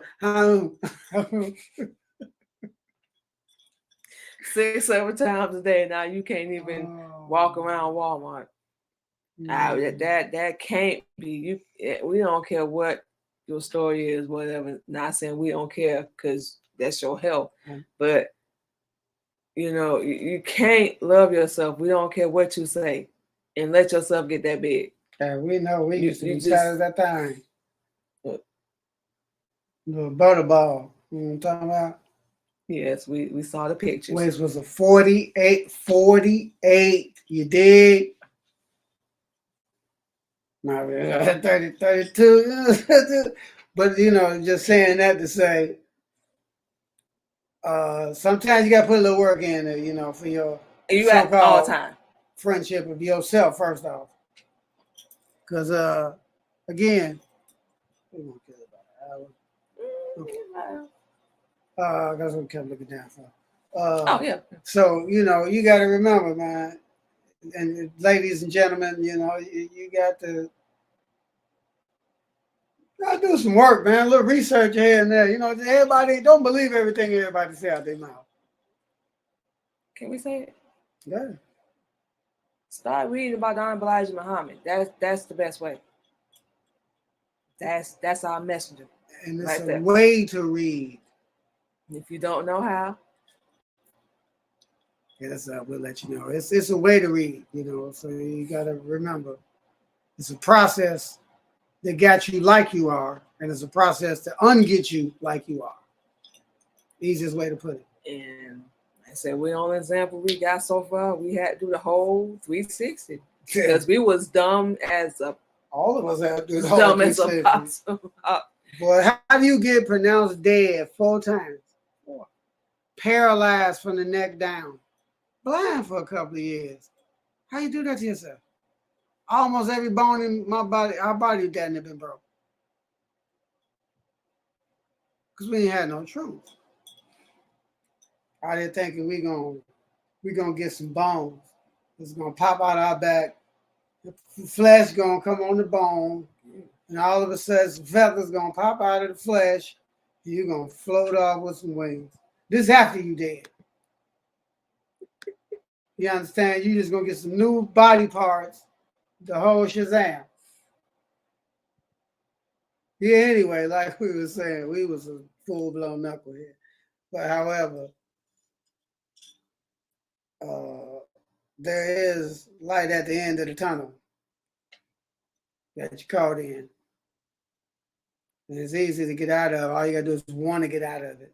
6-7 times a day. Now you can't even walk around Walmart. That can't be. We don't care what your story is, whatever. Not saying we don't care because that's your health, but you can't love yourself. We don't care what you say, and let yourself get that big. Yeah, we know we used to be tired of that thing. The butterball. You know what I'm talking about? Yes, we saw the pictures. Which was a 48. You did? Not 30, 32. But, just saying that to say, sometimes you got to put a little work in there, for your so-called all time friendship of yourself, first off. Because, again, we're going to kill it about an hour. That's what we kept looking down for. Yeah. So, you got to remember, man, and ladies and gentlemen, you got to do some work, man. A little research here and there. Everybody don't believe everything everybody say out their mouth. Can we say it? Yeah. Start reading about Don Elijah Muhammad. That's the best way. That's our messenger. And it's a way to read. If you don't know how, yes, we'll let you know. It's a way to read, so you got to remember. It's a process that got you like you are, and it's a process to unget you like you are. Easiest way to put it. And I said, the only example we got so far, we had to do the whole 360. Because we was dumb as a... All of us have to do the whole 360. Boy, how do you get pronounced dead 4 times? 4. Paralyzed from the neck down. Blind for a couple of years. How you do that to yourself? Almost every bone in my body, our body hadn't been broke. Because we ain't had no truth. Out there thinking we gonna get some bones. It's gonna pop out our back. The flesh gonna come on the bone. And all of a sudden, some feathers gonna pop out of the flesh. And you're gonna float off with some wings. This after you dead. You understand? You just gonna get some new body parts. The whole Shazam. Yeah, anyway, like we were saying, we was a full-blown knucklehead. But however, there is light at the end of the tunnel that you caught in. And it's easy to get out of. All you gotta do is want to get out of it.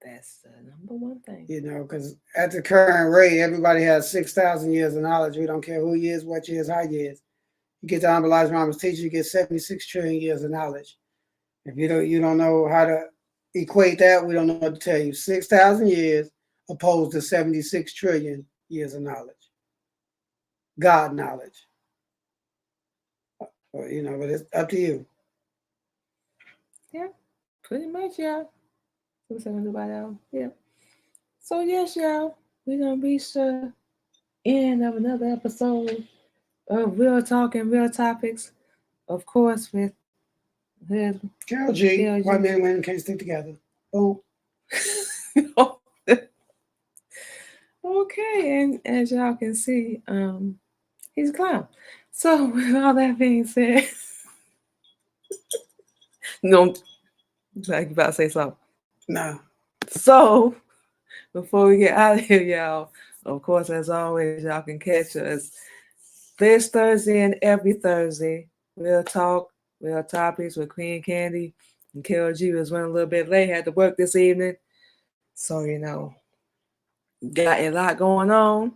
That's the number one thing. You know, because at the current rate, everybody has 6,000 years of knowledge. We don't care who you is, what you is, how you is. You get the Honorable Elijah Muhammad's teacher, you get 76 trillion years of knowledge. If you don't know how to equate that, we don't know what to tell you. 6,000 years opposed to 76 trillion years of knowledge. God knowledge. You know, but it's up to you. Yeah, pretty much, y'all. What's going to do about that? Yeah. So, yes, y'all, we're going to reach the end of another episode of Real Talk and Real Topics. Of course, with his Carol G, white men and women can't stick together. Boom. Okay, and as y'all can see, he's a clown. So, with all that being said, no, like you about to say something. No. So, before we get out of here, y'all, of course, as always, y'all can catch us this Thursday and every Thursday. Real Talk, Real Topics with Queen Candy. And Carol G was running a little bit late, had to work this evening. So, you know, got a lot going on.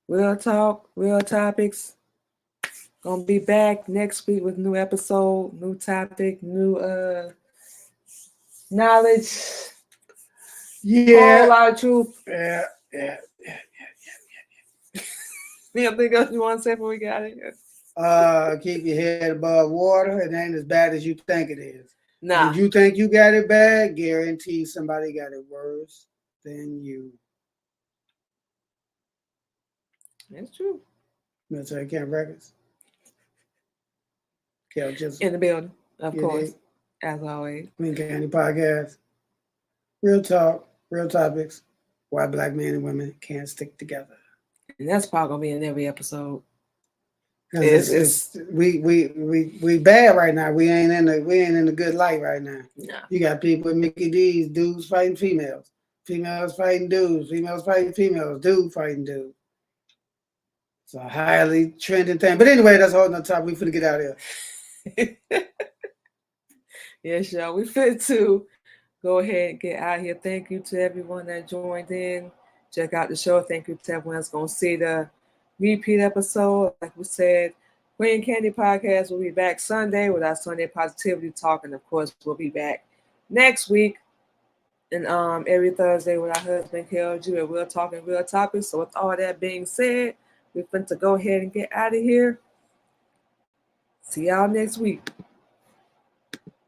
Real Talk, Real Topics. Gonna be back next week with new episode, new topic, new knowledge. Yeah. Whole lot of truth. Yeah. Anything else you want to say before we get out of here? Keep your head above water. It ain't as bad as you think it is. Nah. If you think you got it bad, guarantee somebody got it worse than you. That's true. Military Camp Records. Just in the building, of course, as always. Queen Candy Podcast. Real talk, real topics. Why black men and women can't stick together. And that's probably gonna be in every episode. We bad right now. We ain't in the good light right now. Nah. You got people with Mickey D's, dudes fighting females, females fighting dudes, females fighting females, dudes fighting dudes. It's a highly trending thing. But anyway, that's a whole nother topic. We finna get out of here. Yes, y'all. We fit to go ahead and get out of here. Thank you to everyone that joined in. Check out the show. Thank you to everyone that's going to see the repeat episode. Like we said, Queen Candy Podcast will be back Sunday with our Sunday Positivity Talk. And, of course, we'll be back next week and every Thursday with our husband, Carol G, and we'll talk in real topics. So with all that being said, we're going to go ahead and get out of here. See y'all next week.